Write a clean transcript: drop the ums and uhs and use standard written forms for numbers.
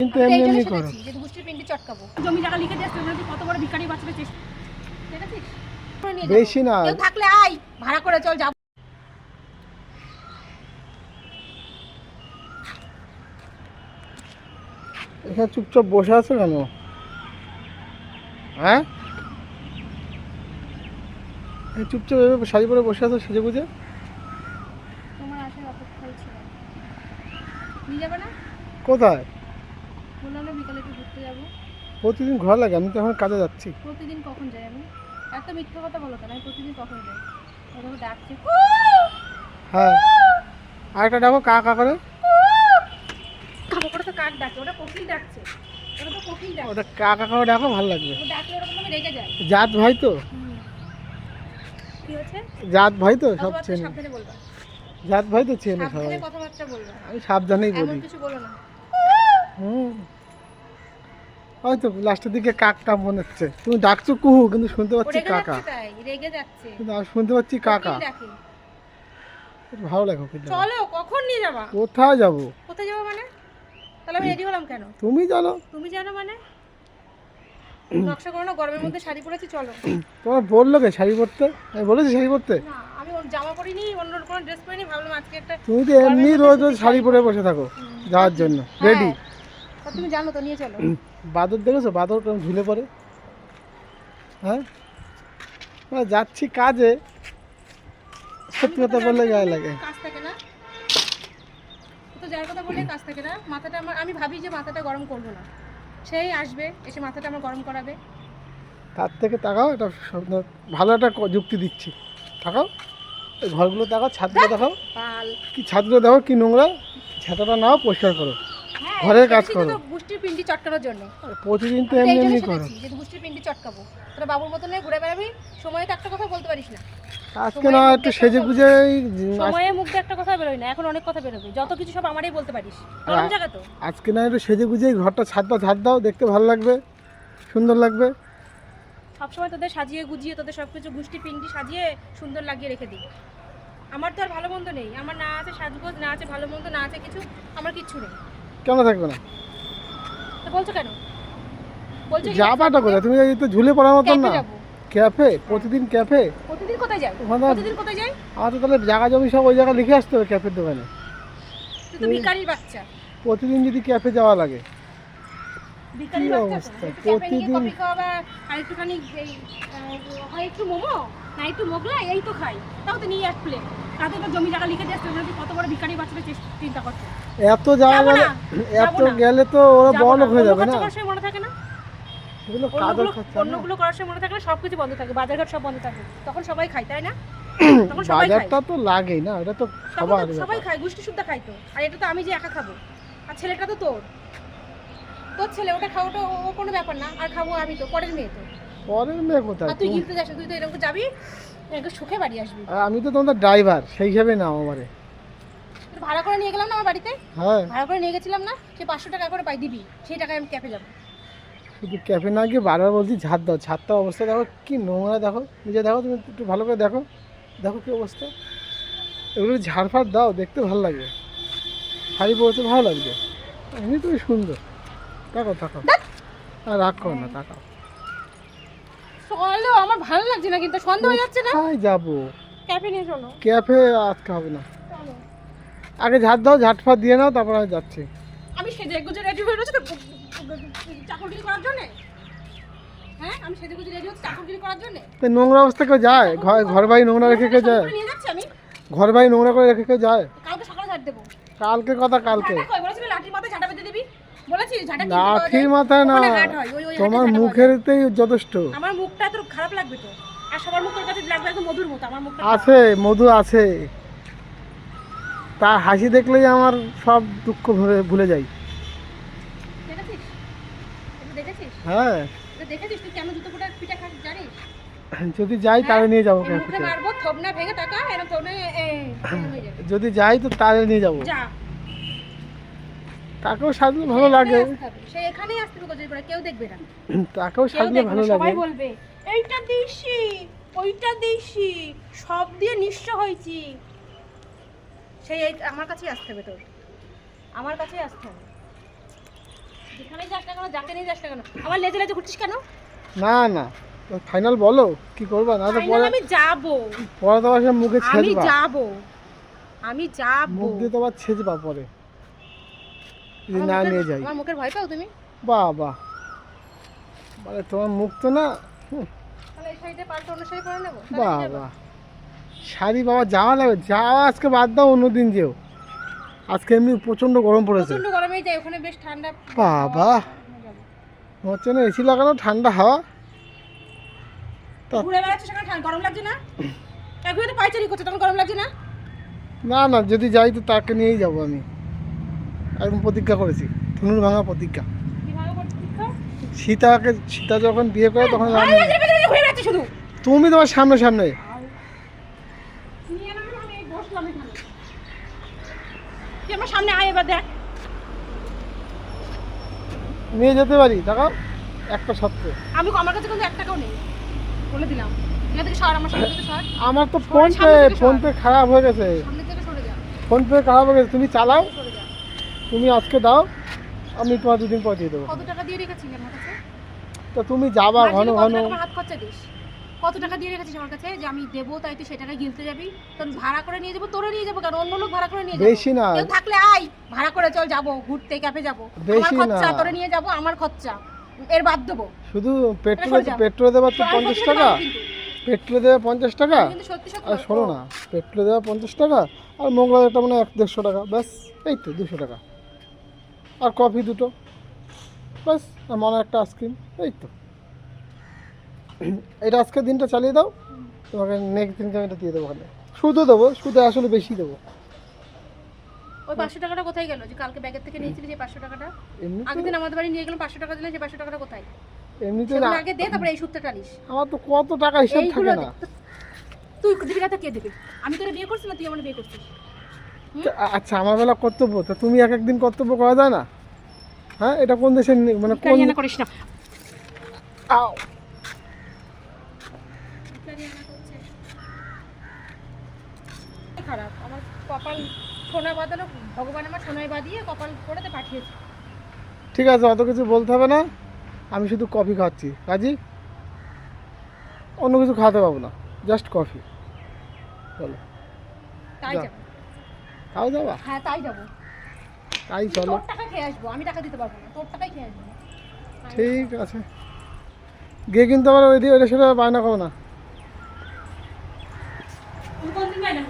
কিন্তু এমনি এমনি করো। যে দুষ্টির পিন্ডি চটকাবো। জমি জায়গা লিখে দিয়েছে তোমরা কত বড় ভিখারি বাঁচবে চেষ্টা। ঠিক আছে? বেশি না। কেউ থাকলে আয় ভাড়া করে চল যাব। এখানে চুপচাপ বসে আছো কেন? হ্যাঁ, চুপচাপ এভাবে শাড়ি পরে বসে আছো সেজে বুঝে। তোমার আসার অপেক্ষায় ছিলাম। নিয়ে যাবে না? কোথায়? বললাম না বিকালে একটু ঘুরতে যাবো। প্রতিদিন ঘর লাগে, আমি তো এখন কাজে যাচ্ছি। প্রতিদিন কখন যাই আমি? এত মিথ্যা কথা বলো কেন? আমি প্রতিদিন কখন যাই? ওদের ডাকছে। হ্যাঁ, আর একটা ডাকো কা কা করে। ওটা তো কাক ডাকে, ওটা কোকিল ডাকছে। ওটা তো কোকিল ডাকে। ওটা কা কা করে ডাকো, ভালো লাগবে। ও ডাকলে ওরকম আমি রেগে যাই। জাত ভাই তো, কি হচ্ছে? জাত ভাই তো সব কথাবার্তা চেনে। সাবধানে বলবা। জাত ভাই তো চেনে সবাই। সাবধানে কথাবার্তা বলবা। আমি সাবধানেই এমন বলি। কিছু বলো না। হয়তো লাস্টের দিকে কাকটা মনে হচ্ছে। তুমি ডাকছো কুহু, কিন্তু শুনতে পাচ্ছি রেগে কাকা। যাচ্ছে তাই, রেগে যাচ্ছে। কিন্তু আমি শুনতে পাচ্ছি কাকা। কোকিল ডাকে। ভালো লাগো কিন্তু। চলো, কখন নিয়ে যাবা? কোথায় যাবো? কোথায় যাবো মানে? তাহলে আমি রেডি হলাম কেন? তুমি জানো। তুমি জানো মানে? নকশা করো না, গরমের মধ্যে শাড়ি পরেছি, চলো। তোমার বললো কে শাড়ি পরতে? আমি বলেছি শাড়ি পরতে? না, আমি ওর জামা পরিনি, অন্য কোনো ড্রেস পরিনি, ভাবলাম আজকে একটা। তুমি তো এমনি রোজ রোজ শাড়ি পরে বসে থাকো যাওয়ার জন্য রেডি। তা তুমি জানো তো, নিয়ে চলো। বাদর দেখেছো? বাদর কেমন ঝুলে পড়ে। হ্যাঁ, যাচ্ছি কাজে, সত্যি কথা বললে গায়ে লাগে। কাজ থাকে না তো, যার কথা বললে কাজ থাকে না। মাথাটা আমার, আমি ভাবি যে মাথাটা গরম করবো না, সেই আসবে এসে মাথাটা আমার গরম করাবে। তার থেকে তাকাও, এটা ভালো একটা যুক্তি দিচ্ছি। তাকাও, এই ঘরগুলো দেখাও, ছাদগুলো দেখাও, পাল কি ছাদগুলো দেখো কি নোংরা। ছাতাটা নাও, পরিষ্কার করো, হ্যাঁ, ঘরের কাজ করো। গুষ্টির পিন্ডি চটকানোর জন্য প্রতিদিন তো এমনি এমনি করো। যে গুষ্টির পিন্ডি চটকাবো, তোরা বাবুর মতো নিয়ে ঘুরে বেড়াবি, সময়ে তো একটা কথা বলতে পারিস না। আজকে না একটু সেজে গুজে সময়ে মুখ দিয়ে একটা কথা বেরোয় না, এখন অনেক কথা বেরোবে। যত কিছু সব আমারই বলতে পারিস, গরম জায়গা তো। আজকে না একটু সেজে গুজে ঘরটা ছাদ দাও, দেখতে ভালো লাগবে, সুন্দর লাগবে। সবসময় তোদের সাজিয়ে গুজিয়ে, তোদের সব কিছু গুষ্টি পিন্ডি সাজিয়ে সুন্দর লাগিয়ে রেখে দিই। আমার তো আর ভালো মন্দ নেই, আমার না আছে সাজগোজ, না আছে ভালো মন্দ, না আছে কিছু, আমার কিচ্ছু নেই। কেন থাকবে না? তো বলছো কেন? বলছো যাবাটা কোথায়? তুমি এই তো ঝুলে পড়ার মতন না। যাবো। ক্যাফে? প্রতিদিন ক্যাফে? প্রতিদিন কোথায় যাই? ওখানে প্রতিদিন কোথায় যাই? আমার তো তাহলে জায়গা জমি সব ওই জায়গায় লিখে আসতে হবে ক্যাফের দোকানে। তুই তো ভিখারির বাচ্চা। প্রতিদিন যদি ক্যাফে যাওয়া লাগে, ভিখারির বাচ্চা তো। একটু ক্যাফে নিয়ে কফি খাওয়া আর একটুখানি এই হয় একটু মোমো না একটু মোগলাই, এই তো খাই। তাও তো নিয়ে এক প্লেট। তাতে তো জমি জায়গা লিখে দিয়েছে, তোমরা কত বড় ভিখারি বাঁচবে চিন্তা করছো। এত জায়গা গেলে, এত গেলে তো ওরা বড় হয়ে যাবে না। মনে থাকে না? এগুলো কাজের খরচা। অন্যগুলো করার সময় মনে থাকে না, সবকিছু বন্ধ থাকে, বাজারঘাট সব বন্ধ থাকে, তখন সবাই খায়, তাই না? তখন সবাই খায়। বাজারটা তো লাগেই না, এটা তো সবার। সবাই খায়, গোষ্ঠী শুদ্ধ খায় তো। আর এটা তো আমি যে একা খাবো, আর ছেলেটা তো তোর ছেলে, ওটা খাওয়াটা ও কোনো ব্যাপার না। আর খাবো আমি তো, পরের মেয়ে তো। পরের মেয়ে কোথায়? আর তুই গিলতে যাস, তুই তো এরকম যাবি, একটু সুখে বাড়ি আসবি। আর আমি তো তোমাদের ড্রাইভার, সেই হিসাবে নাও আমারে। ভাড়া করে নিয়ে গেলাম না আমার বাড়িতে? হ্যাঁ, ভাড়া করে নিয়ে গেছিলাম না? সে 500 টাকা করে পাই দিবি, সেই টাকায় আমি ক্যাফে যাবো। শুধু ক্যাফে না গিয়ে বারবার বলছি ঝাড় দাও। ছাদটার অবস্থা দেখো কি নোংরা, দেখো নিজে দেখো, তুমি একটু ভালো করে দেখো, দেখো কি অবস্থা। এগুলো ঝাড়ফাড় দাও, দেখতে ভালো লাগবে, শাড়ি পরতে ভালো লাগবে, এমনি তুমি সুন্দর। তাকাও তাকাও, আর রাগ করো না, তাকাও। চলো, আমার ভালো লাগছে না, কিন্তু সন্ধ্যা হয়ে যাচ্ছে না। কোথায় যাবো? ক্যাফে নিয়ে চলো। ক্যাফে আজকে হবে না, চলো। আগে ঝাড় দাও, ঝাড়ফাড় দিয়ে নাও, তারপর আমি যাচ্ছি। আমি সেজে গুজে রেডি হয়ে রয়েছি তো চাকরগিরি করার জন্য? হ্যাঁ, আমি সেজে গুজে রেডি হচ্ছি চাকরগিরি করার জন্য? তো নোংরা অবস্থা কেউ যায়? ঘর বাড়ি নোংরা রেখে কেউ যায়? নিয়ে যাচ্ছি আমি। ঘর বাড়ি নোংরা করে রেখে কেউ যায়? কালকে সকালে ঝাড় দেবো। কালকে কথা কালকে। কই বলেছিস লাঠির মাথায় ঝাঁটা বেঁধে দিবি? বলেছি ঝাঁটা কিনতে পাওয়া যায়? লাঠির মাথায় না, ওখানে হাট হয়, ওই হাটে তোমার ঝাঁটা পাওয়া মুখেরতেই যথেষ্ট। যায়। আমার মুখটা তো খারাপ লাগবে তো, আর সবার মুখের কাছে লাগবে একদম মধুর মতো। আমার মুখটা আছে, মধু আছে, তার হাসি দেখলেই আমার সব দুঃখ ভুলে যাই। দেখেছিস? এটা দেখেছিস? হ্যাঁ, এটা দেখেছিস তুই কেন জুতো পোটা পিঠা খাস জানিস? যদি যাই তাহলে নিয়ে যাবো এই মুখে ক্যাফেতে। মারবো, থবনা ভেঙে টাকা এরকম থবনা হয়ে যাবে। যদি যাই তো তাহলে নিয়ে যাবো। যা, তাকেও সাজলে ভালো লাগে, সে এখানেই আসতে হবে, করে কেউ দেখবে না। তাকেও কেউ সাজলে দেখবে ভালো না, লাগে। সবাই বলবে এইটা দিছি, ওইটা দিছি, সব দিয়ে নিঃস্ব হয়েছি। সেই আমার কাছেই আসতে হবে তোর, আমার কাছেই আসতে হবে। যেখানে যাস না কেন, যাকে নিয়ে যাস না কেন, আমার লেজে লেজে ঘুরছিস কেন? না না, ফাইনাল বলো কি করবা, না তো পরে আমি যাব, পরে তো আবার সে মুখে আমি ছেঁচবা, যাব, আমি যাব। মুখ দিয়ে তো আবার ছেঁচবা পরে যদি না নিয়ে যাই। আমার মুখের ভয় পাও তুমি? বাহ বাহ, মানে তোমার মুখ তো না, তাহলে এই শাড়িটা পাল্টে অন্য শাড়ি পরে নেবো? বাহ বাহ, শাড়ি বাবা যাওয়া লাগবে, যাওয়া আজকে বাদ দাও, অন্যদিন যেও, আজকে এমনি প্রচণ্ড গরম পড়েছে। প্রচন্ড গরমেই যাই, ওখানে বেশ ঠান্ডা। বাবা হচ্ছে না এসি লাগানো, ঠান্ডা হাওয়া। ঘুরে বেড়াচ্ছ সেখানে গরম লাগছে না? একবার তো পাইচারি করছো, তখন গরম লাগছে না? না না, যদি যাই তো তাকে নিয়েই যাবো আমি, একদম প্রতিজ্ঞা করেছি, ধনুর ভাঙা প্রতিজ্ঞা। কিভাবে করছিস? সীতা যখন বিয়ে করে তখন ঘুরে বেড়াচ্ছ শুধু। তুমি তোমার সামনে সামনে নিয়ে নাও, আমি বসলাম এখানে। তুই আমার সামনে আয়, এবার দেখ। নিয়ে যেতে পারি, দেখো একটা সত্য। আমার কাছে কিন্তু 1 টাকাও নেই, বলে দিলাম। এখান থেকে সর, আমার সামনে থেকে সর। আমার তো সামনে থেকে ফোন পে খারাপ হয়ে গেছে, সামনে থেকে সরে যা, ফোন পে খারাপ হয়ে গেছে, তুমি চালাও, সরে যা। তুমি আজকে দাও, আমি তোমার 2 দিন পর দিয়ে দেবো। কত টাকা দিয়ে রেখেছিস আমার কাছে? তো তুমি যাবা ঘন মাঝে কত ঘন, টাকা আমার হাত খরচা দিস? কত টাকা দিয়ে রেখেছিস আমার কাছে যে আমি দেবো, তাই তুই সেটাকে গিলতে যাবি? তোর ভাড়া করে নিয়ে যাবো, তোরে নিয়ে যাবো কেন? অন্য লোক ভাড়া করে নিয়ে যাবো। বেশি না, কেউ থাকলে আয়, ভাড়া করে চল, যাবো ঘুরতে, ক্যাফে যাবো। আমার বেশি খরচা, না। তোরে নিয়ে যাবো, আমার খরচা, এর বাদ দেবো। শুধু সরে যা। পেট্রোলে দেওয়ার তো 50 টাকা, পেট্রোলে দেওয়া 50 টাকা, আমি কিন্তু সত্যি সত্যি আর শোনো না, পেট্রোলে দেওয়া 50 টাকা, আর মোগলাইটা মানে 100-150 টাকা, ব্যাস এই তো 200 টাকা, আর কফি 2টো, ব্যাস, আর মনে একটা আইসক্রিম, এই তো। এটা আজকে দিনটা চালিয়ে দাও, তোমাকে নেক্সট দিনকে আমি এটা দিয়ে দেবো, ওখানে শুধু দেবো, শুধু আসলে বেশি দেবো। ওই 500 টাকাটা কোথায় গেল যে কালকে ব্যাগের থেকে নিয়েছিলি, যে 500 টাকাটা আগের দিন আমাদের বাড়ি নিয়ে গেলাম, 500 টাকা দিলে, যে 500 টাকাটা কোথায়? এমনিতে সেগুলো আগে দে, তারপরে এই সুদটা টানিস। আমার তো কত টাকা হিসাব থাকে এইগুলো না। তুই দিবি না তো কে দেবে? আমি তোরে বিয়ে করছি না তুই আমার বিয়ে করছিস? আচ্ছা, আমার বেলা কর্তব্য, তা তুমি এক একদিন কর্তব্য করা যায় না? হ্যাঁ, এটা কোন দেশের মানে কোন, কারিয়ানা করিস না। আও, কারিয়ানা করছে। খারাপ, আমার কপাল সোনা বাঁধানো, ভগবান আমার সোনায় বাঁধিয়ে কপাল করে তো পাঠিয়েছে। ঠিক আছে, অত কিছু বলতে হবে না, আমি শুধু কফি খাচ্ছি, কাজী অন্য কিছু খাওয়াতে পাবো না, জাস্ট কফি। চলো, তাই যা। যাবো। তাও যাবা? হ্যাঁ তাই যাবো। তাই চলো, তোর টাকা খেয়ে আসবো, আমি টাকা দিতে পারবো না, তোর টাকাই খেয়ে আসবো। ঠিক আছে, গিয়ে কিন্তু আবার ওই দিয়ে ওইটা সেটা বায়না করো না। তুমি কোনদিন বাইরে